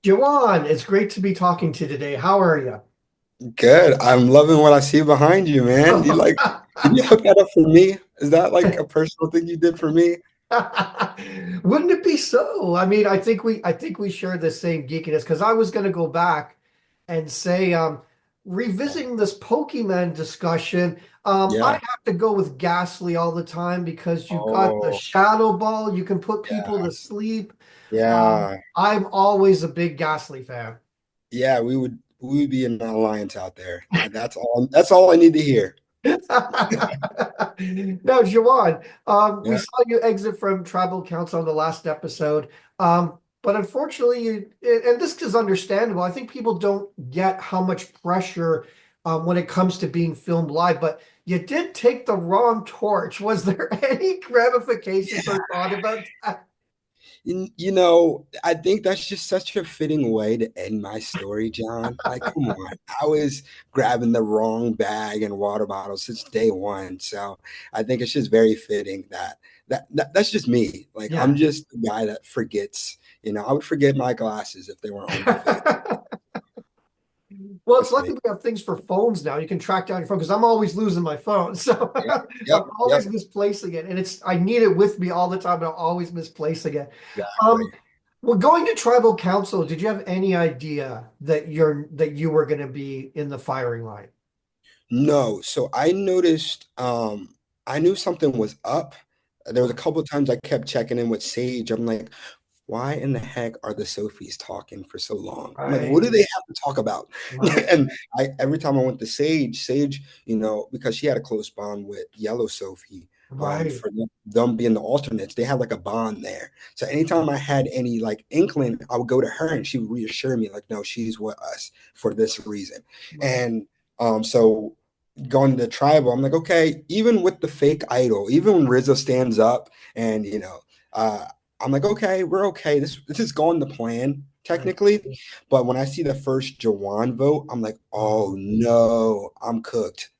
Jawan, it's great to be talking to you today. How are you? Good. I'm loving what I see behind you, man. Did you hook that up for me? Is that like a personal thing you did for me? Wouldn't it be so? I think we share the same geekiness because I was going to go back and say, revisiting this Pokemon discussion. I Yeah. have to go with Ghastly all the time because you got the Oh, Shadow Ball. You can put people yeah. to sleep. Yeah. I'm always a big Ghastly fan. Yeah, we would be in an alliance out there. That's all I need to hear. Now, Jawan, we Yeah. saw you exit from tribal council on the last episode. But unfortunately, and this is understandable. I think people don't get how much pressure when it comes to being filmed live, but you did take the wrong torch. Was there any ramifications or thought about that? I think that's just such a fitting way to end my story, John. Like, come on. I was grabbing the wrong bag and water bottle since day one. So I think it's just very fitting that's just me. Like, I'm Yeah. just the guy that forgets. I would forget my glasses if they weren't on my face. Well, it's Just me. lucky we have things for phones now. You can track down your phone because I'm always losing my phone. So Yep, I'm yep, always yep. misplacing it. And I need it with me all the time, but I'm always misplacing it. Exactly. Um, well, going to tribal council, did you have any idea that you were going to be in the firing line? No, so I noticed I knew something was up. There was a couple of times I kept checking in with Sage. I'm like, why in the heck are the Sophies talking for so long? I'm like, what do Right, they have to talk about? right, And I every time I went to Sage, because she had a close bond with Yellow Sophie, right. for them being the alternates, they had like a bond there. So anytime I had any like inkling, I would go to her and she would reassure me, like, no, she's with us for this reason. Right. And so going to tribal, I'm like, okay, even with the fake idol, even when Rizzo stands up and uh I'm like, okay, we're okay. This is going to plan Right. technically. But when I see the first Jawan vote, I'm like, oh Oh. no, I'm cooked.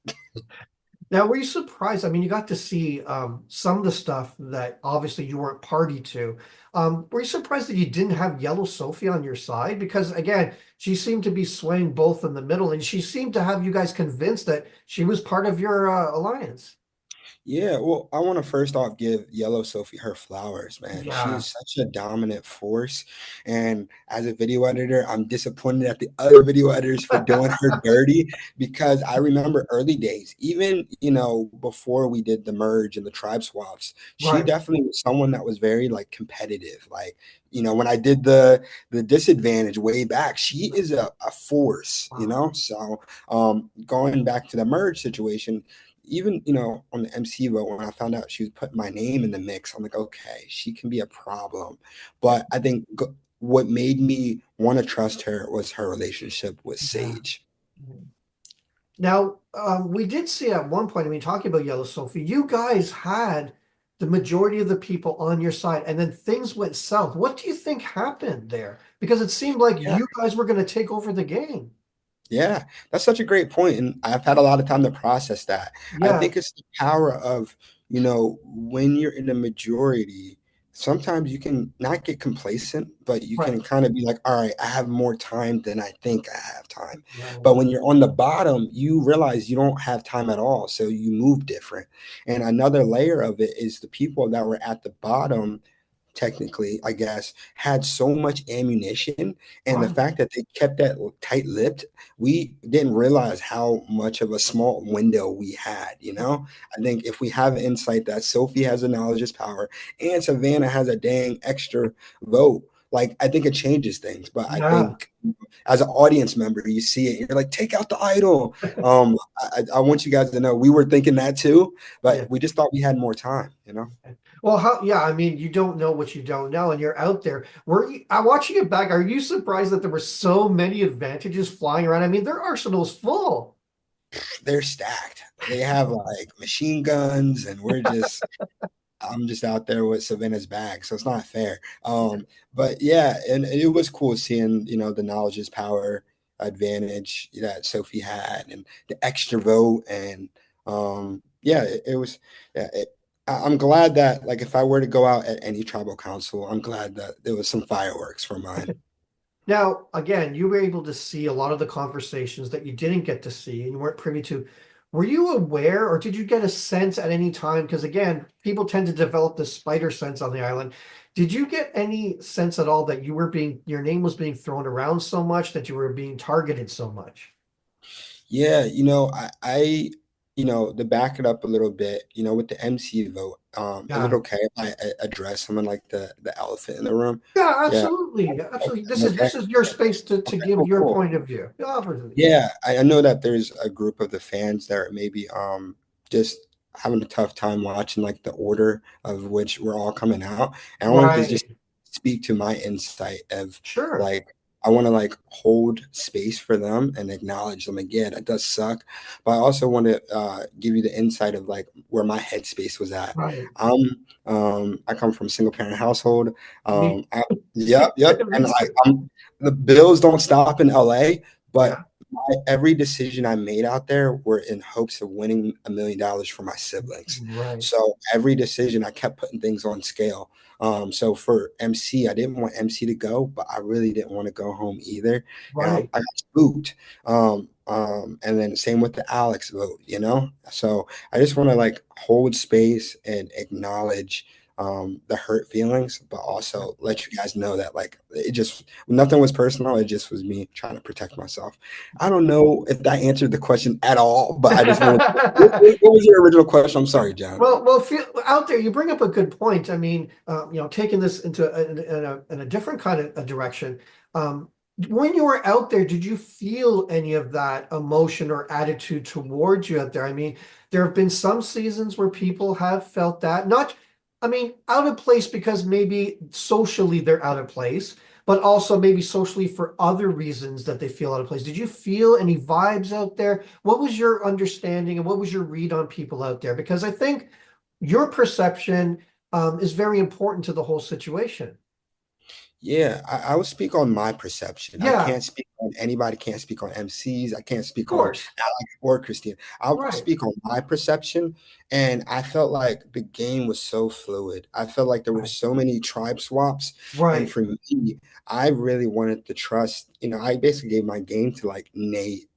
Now, were you surprised? I mean, you got to see some of the stuff that obviously you weren't party to. Were you surprised that you didn't have Yellow Sophie on your side? Because again, she seemed to be swaying both in the middle, and she seemed to have you guys convinced that she was part of your alliance. Yeah, well, I want to first off give Yellow Sophie her flowers, man. She Yeah, is such a dominant force. And as a video editor, I'm disappointed at the other video editors for doing her dirty because I remember early days, even, before we did the merge and the tribe swaps, she right. definitely was someone that was very like competitive. Like, when I did the disadvantage way back, she is a force. Wow. So going back to the merge situation, even on the MC vote when I found out she was putting my name in the mix, I'm like, okay, she can be a problem. But I think what made me want to trust her was her relationship with Yeah. Sage. Now, we did see at one point, I mean, talking about Yellow Sophie, you guys had the majority of the people on your side, and then things went south. What do you think happened there? Because it seemed like Yeah, you guys were going to take over the game. yeah, that's such a great point, and I've had a lot of time to process that. I Yeah, think it's the power of, when you're in the majority, sometimes you can not get complacent, but you right, can kind of be like, all right, I have more time than I think I have time. right. But when you're on the bottom, you realize you don't have time at all, so you move different. And another layer of it is the people that were at the bottom, technically, I guess, had so much ammunition, and the Right. fact that they kept that tight-lipped, we didn't realize how much of a small window we had. I think if we have insight that Sophie has the knowledge is power and Savannah has a dang extra vote, like, I think it changes things. But I Yeah. think as an audience member, you see it, you're like, take out the idol. I want you guys to know we were thinking that too, but Yeah. we just thought we had more time. Well, yeah, I mean, you don't know what you don't know, and you're out there. I'm watching it back. Are you surprised that there were so many advantages flying around? I mean, their arsenal's full. They're stacked. They have like machine guns, and I'm just out there with Savannah's bag, so it's not fair. But yeah, and it was cool seeing, the knowledge is power advantage that Sophie had and the extra vote. And yeah, it was, yeah, I'm glad that, like, if I were to go out at any tribal council, I'm glad that there was some fireworks for mine. Now, again, you were able to see a lot of the conversations that you didn't get to see and you weren't privy to. Were you aware, or did you get a sense at any time? Because again, people tend to develop this spider sense on the island. Did you get any sense at all that your name was being thrown around so much, that you were being targeted so much? Yeah, to back it up a little bit, with the MC vote, is it Yeah. okay if I address someone like the elephant in the room? Yeah, Yeah, absolutely. okay, Absolutely. I'm okay. This is your space to Okay, give cool, your cool. point of view. Yeah, obviously. Yeah, I know that there's a group of the fans that are maybe just having a tough time watching like the order of which we're all coming out. And I wanted to just Right. speak to my insight of Sure. like I want to like hold space for them and acknowledge them again. It does suck, but I also want to give you the insight of like where my headspace was at. Right. I come from a single parent household. Me, Yep, yep, me and too. the bills don't stop in LA, but Yeah. every decision I made out there were in hopes of winning $1 million for my siblings. Right. So every decision I kept putting things on scale. So for MC, I didn't want MC to go, but I really didn't want to go home either. And Right. I got spooked. And then same with the Alex vote, you know? So I just want to like hold space and acknowledge the hurt feelings, but also let you guys know that like it just nothing was personal. It just was me trying to protect myself. I don't know if that answered the question at all, but I just wanted. What was your original question? I'm sorry, John. Well, feel, out there, you bring up a good point. I mean, taking this into in a different kind of a direction. Um, when you were out there, did you feel any of that emotion or attitude towards you out there? I mean, there have been some seasons where people have felt that, not, I mean, out of place because maybe socially they're out of place, but also maybe socially for other reasons that they feel out of place. Did you feel any vibes out there? What was your understanding and what was your read on people out there? Because I think your perception is very important to the whole situation. Yeah, I will speak on my perception. I Yeah, can't speak on anybody, can't speak on MCs. I can't of speak on course. Alex or Christine. I'll Right, speak on my perception. And I felt like the game was so fluid. I felt like there were right, so many tribe swaps. And right, for me, I really wanted to trust, I basically gave my game to like Nate,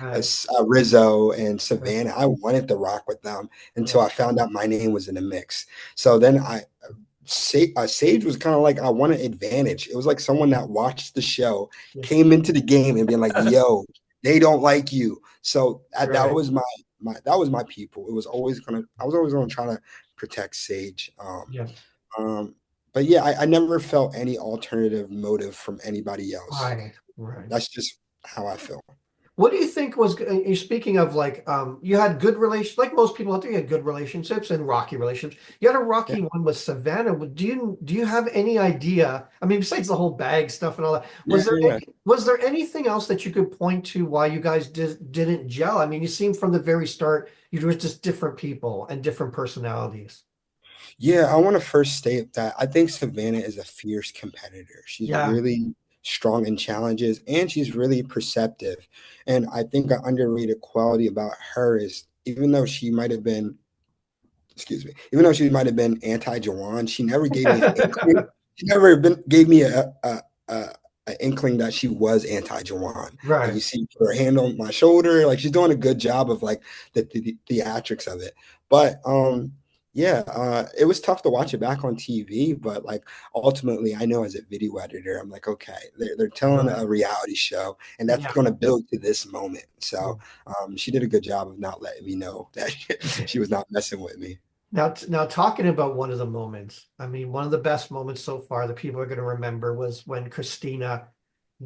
right, Rizzo and right, Savannah. I wanted to rock with them until right, I found out my name was in the mix. So then Sage was kind of like I want an advantage. It was like someone that watched the show, yeah, came into the game, and being like, "Yo, they don't like you." So that right, was my that was my people. It was always gonna. I was always gonna try to protect Sage. yeah, Um, but yeah, I never felt any alternative motive from anybody else. right, right. That's just how I feel. What do you think was, you're speaking of like, you had good relations, like most people out there, you had good relationships and rocky relationships. You had a Yeah, rocky one with Savannah. Do you have any idea? I mean, besides the whole bag stuff and all that, yeah, yeah. was there anything else that you could point to why you guys didn't gel? I mean, you seemed from the very start, you were just different people and different personalities. Yeah, I want to first state that I think Savannah is a fierce competitor. She's Yeah, really strong in challenges and she's really perceptive. And I think an underrated quality about her is even though she might have been, excuse me, even though she might have been anti-Jawan, she never gave me an inkling. She never gave me a an inkling that she was anti-Jawan. Like you right. see her hand on my shoulder, like she's doing a good job of like the theatrics of it. But yeah, it was tough to watch it back on TV, but like ultimately, I know as a video editor, I'm like, okay, they're telling Right. a reality show, and that's Yeah. going to build to this moment. Yeah. So she did a good job of not letting me know that she was not messing with me. Now talking about one of the moments, I mean, one of the best moments so far that people are going to remember was when Christina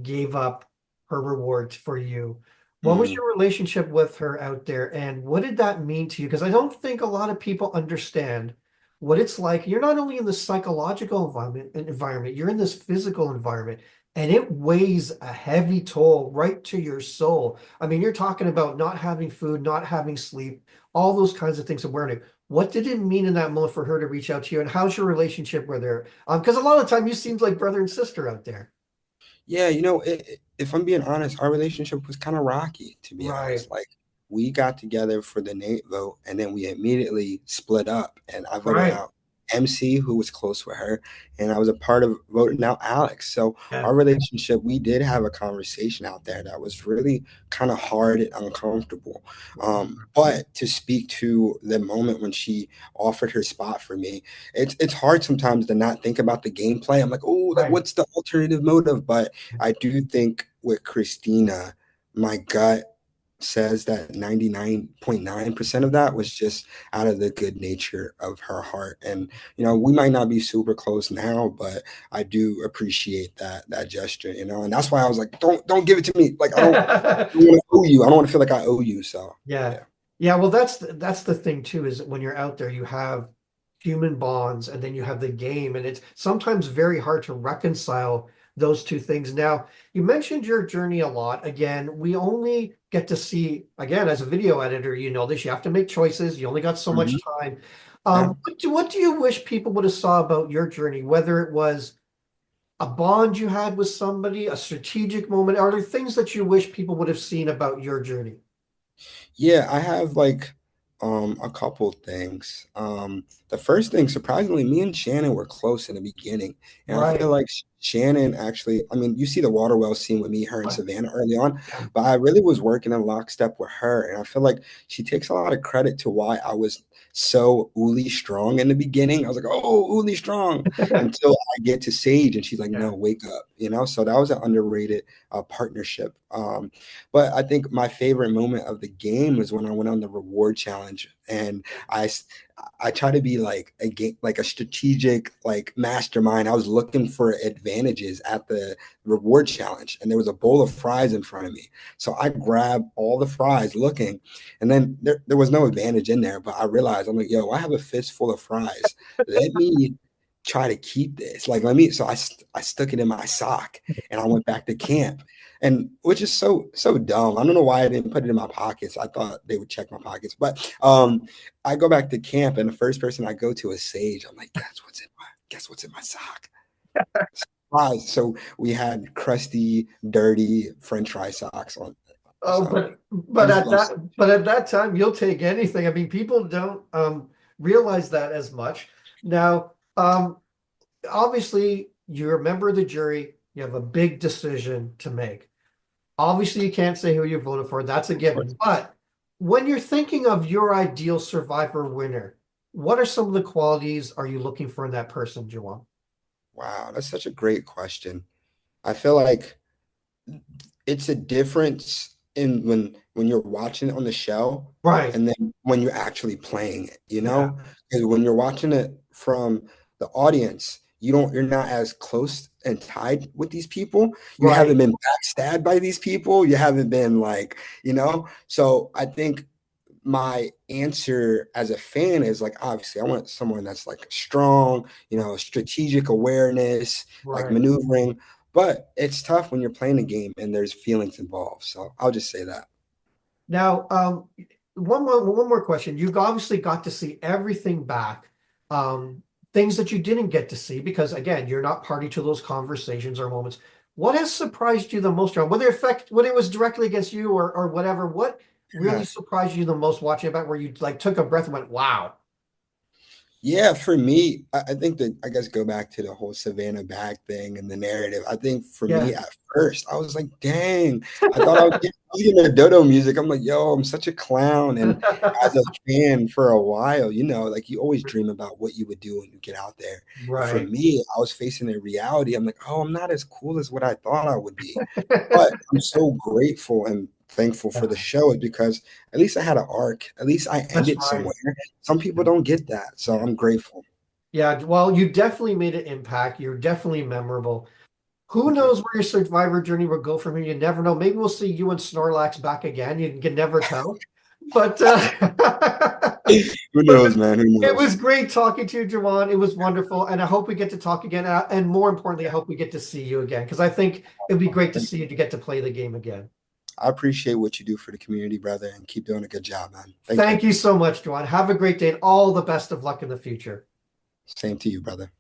gave up her reward for you. What was Mm. your relationship with her out there, and what did that mean to you? Because I don't think a lot of people understand what it's like. You're not only in the psychological environment, you're in this physical environment, and it weighs a heavy toll right to your soul. I mean, you're talking about not having food, not having sleep, all those kinds of things of wearing it. What did it mean in that moment for her to reach out to you, and how's your relationship with her? Because a lot of the time you seems like brother and sister out there. Yeah, if I'm being honest, our relationship was kind of rocky, to be Right. honest. Like we got together for the Nate vote, and then we immediately split up, and I voted Right. out. MC who was close with her, and I was a part of voting out Alex. So Yeah. our relationship, we did have a conversation out there that was really kind of hard and uncomfortable. But to speak to the moment when she offered her spot for me, it's hard sometimes to not think about the gameplay. I'm like, oh, like Right. what's the alternative motive? But I do think with Christina, my gut says that 99.9% of that was just out of the good nature of her heart. And we might not be super close now, but I do appreciate that gesture, and that's why I was like, don't give it to me. Like I don't want to owe you. I don't want to feel like I owe you. So Yeah. yeah. Yeah, well that's the thing too, is that when you're out there you have human bonds and then you have the game, and it's sometimes very hard to reconcile those two things. Now, you mentioned your journey a lot. Again, we only get to see, again, as a video editor, you know this, you have to make choices. You only got so Mhm. much time. Yeah. What do you wish people would have saw about your journey, whether it was a bond you had with somebody, a strategic moment? Are there things that you wish people would have seen about your journey? Yeah, I have like a couple things. The first thing, surprisingly, me and Shannon were close in the beginning. And I feel Right. like Shannon actually, I mean, you see the water well scene with me, her and Right. Savannah early on, Yeah. but I really was working in lockstep with her. And I feel like she takes a lot of credit to why I was so Uli strong in the beginning. I was like, oh, Uli strong, until I get to Sage and she's like, Yeah. no, wake up. So that was an underrated partnership. But I think my favorite moment of the game was when I went on the reward challenge, and I try to be like a game, like a strategic like mastermind. I was looking for advantages at the reward challenge, and there was a bowl of fries in front of me. So I grabbed all the fries looking, and then there was no advantage in there, but I realized, I'm like, yo, I have a fistful of fries. Let me try to keep this. Like, let me. So I stuck it in my sock, and I went back to camp, and which is so dumb. I don't know why I didn't put it in my pockets. I thought they would check my pockets, but I go back to camp, and the first person I go to is Sage. I'm like, guess what's in my sock? Surprise. So we had crusty, dirty French fry socks on. Oh, So but I but just at love. that time, you'll take anything. I mean, people don't realize that as much. Now, obviously, you're a member of the jury. You have a big decision to make. Obviously, you can't say who you voted for. That's a given. But when you're thinking of your ideal survivor winner, what are some of the qualities are you looking for in that person, Jawan? Wow, that's such a great question. I feel like it's a difference in when you're watching it on the show Right. and then when you're actually playing it, Yeah. because when you're watching it from the audience, you're not as close and tied with these people. You haven't Right. been backstabbed by these people. You haven't been like, so I think my answer as a fan is like, obviously I want someone that's like strong, strategic awareness, like Right. maneuvering, but it's tough when you're playing a game and there's feelings involved. So I'll just say that. Now, one more question. You obviously got to see everything back, things that you didn't get to see because, again, you're not party to those conversations or moments. What has surprised you the most, John? Whether it was directly against you or whatever, what really Yeah. surprised you the most watching it back, where you like took a breath and went, "Wow." Yeah, for me, I think that I guess go back to the whole Savannah Bag thing and the narrative. I think for Yeah. me at first, I was like, dang, I thought I was getting the dodo music. I'm like, yo, I'm such a clown. And as a fan for a while, like you always dream about what you would do when you get out there. And for Right. me, I was facing a reality. I'm like, oh, I'm not as cool as what I thought I would be. But I'm so grateful and thankful for the Yeah, show is because at least I had an arc. At least I that's ended right. somewhere. Some people don't get that. So Yeah. I'm grateful. Yeah, well, you definitely made an impact. You're definitely memorable. Who Thank you. knows where your survivor journey will go from here? You never know. Maybe we'll see you and Snorlax back again. You can never tell. But Who but knows, man? Who it knows? was great talking to you, Jawan. It was wonderful, and I hope we get to talk again. And more importantly, I hope we get to see you again because I think it'd be great to Thank see you. you to get to play the game again. I appreciate what you do for the community, brother, and keep doing a good job, man. Thank you. Thank you so much, Jawan. Have a great day and all the best of luck in the future. Same to you, brother.